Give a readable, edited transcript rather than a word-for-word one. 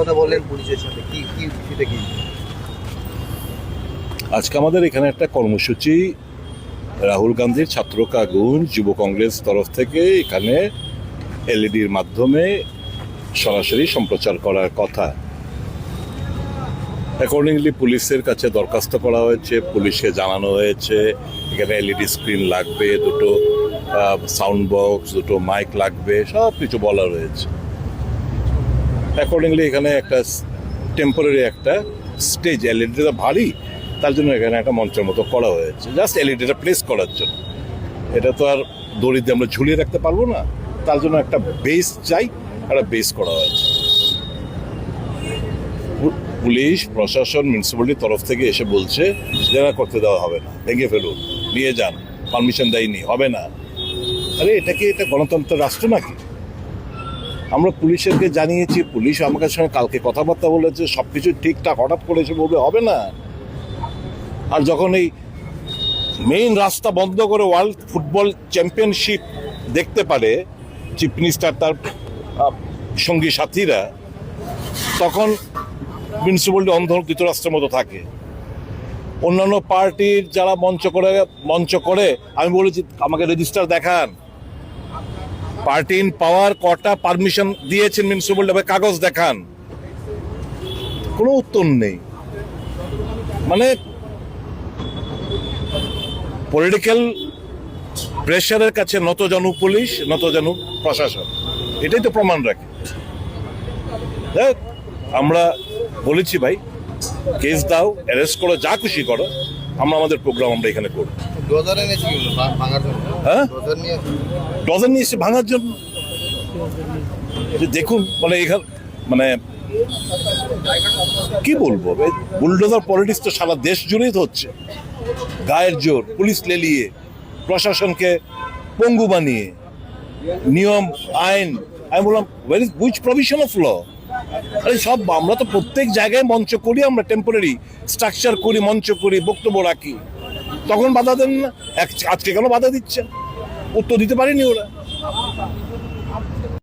কথা বললেন পুলিশের সাথে, কি কি বিষয়টা কি? আজকে আমাদের এখানে একটা কর্মসূচি রাহুল গান্ধীর ছাত্র কাগুন যুব কংগ্রেস তরফ থেকে এখানে এলইডির মাধ্যমে সরাসরি সম্প্রচার করার কথা। অ্যাকর্ডিংলি পুলিশের কাছে দরখাস্ত করা হয়েছে, পুলিশকে জানানো হয়েছে এখানে এলইডি স্ক্রিন লাগবে, দুটো সাউন্ড বক্স, দুটো মাইক লাগবে, সব কিছু বলা রয়েছে। অ্যাকর্ডিংলি এখানে একটা টেম্পোরারি একটা স্টেজ, এলইডিটা ভারী, তার জন্য এখানে একটা মঞ্চের মতো করা হয়েছে, জাস্ট এলইডিটা প্লেস করার জন্য। এটা তো আর দড়ি দিয়ে আমরা ঝুলিয়ে রাখতে পারবো না, তার জন্য একটা বেস চাই, একটা বেস করা হয়েছে। পুলিশ প্রশাসন মিউনিসিপ্যালিটির তরফ থেকে এসে বলছে যারা করতে দেওয়া হবে না, ভেঙে ফেলুন, নিয়ে যান, পারমিশন দেয়নি, হবে না। আরে এটা কি এটা গণতন্ত্রের রাষ্ট্র নাকি? আমরা পুলিশকে জানিয়েছি, পুলিশ আমাদের সঙ্গে কালকে কথাবার্তা বলেছে, সব কিছু ঠিকঠাক, হঠাৎ করে এসে বলবে হবে না। আর যখন এই মেইন রাস্তা বন্ধ করে ওয়ার্ল্ড ফুটবল চ্যাম্পিয়নশিপ দেখতে পারে চিফ মিনিস্টার তার সঙ্গী সাথীরা, তখন মিউনিসিপ্যালিটি অন্ধ ধৃতরাষ্ট্রের মতো থাকে। অন্যান্য পার্টির যারা মঞ্চ করে আমি বলেছি আমাকে রেজিস্টার দেখান, পার্টি ইন পাওয়ার কটা পারমিশন দিয়েছেন মিউনিসিপ্যালিটি, কাগজ দেখান, কোনো উত্তর নেই। মানে পলিটিক্যাল প্রেশারের কাছে নতজানু পুলিশ, নতজানু প্রশাসন, এটাই তো প্রমাণ রাখে। দেখ, আমরা বলেছি ভাই কেস দাও, অ্যারেস্ট করো, যা খুশি করো, আমরা আমাদের প্রোগ্রাম আমরা এখানে করব। হ্যাঁ, ডজন নিয়ে এসে ভাঙার জন্য। দেখুন মানে এখানে মানে কি বলবো, বুলডোজার পলিটিক্স তো সারা দেশ জুড়েই তো হচ্ছে। গায়ের জোর, পুলিশ লেলিয়ে, প্রশাসনকে পঙ্গু বানিয়ে, নিয়ম আইন, আমি বললাম হুইচ প্রভিশন অফ ল? আরে সব আমরা তো প্রত্যেক জায়গায় মঞ্চ করি, আমরা টেম্পোরারি স্ট্রাকচার করি, মঞ্চ করি, বক্তব্য রাখি, তখন বাধা দেন না। আজকে কেন বাধা দিচ্ছেন? উত্তর দিতে পারেনি ওরা।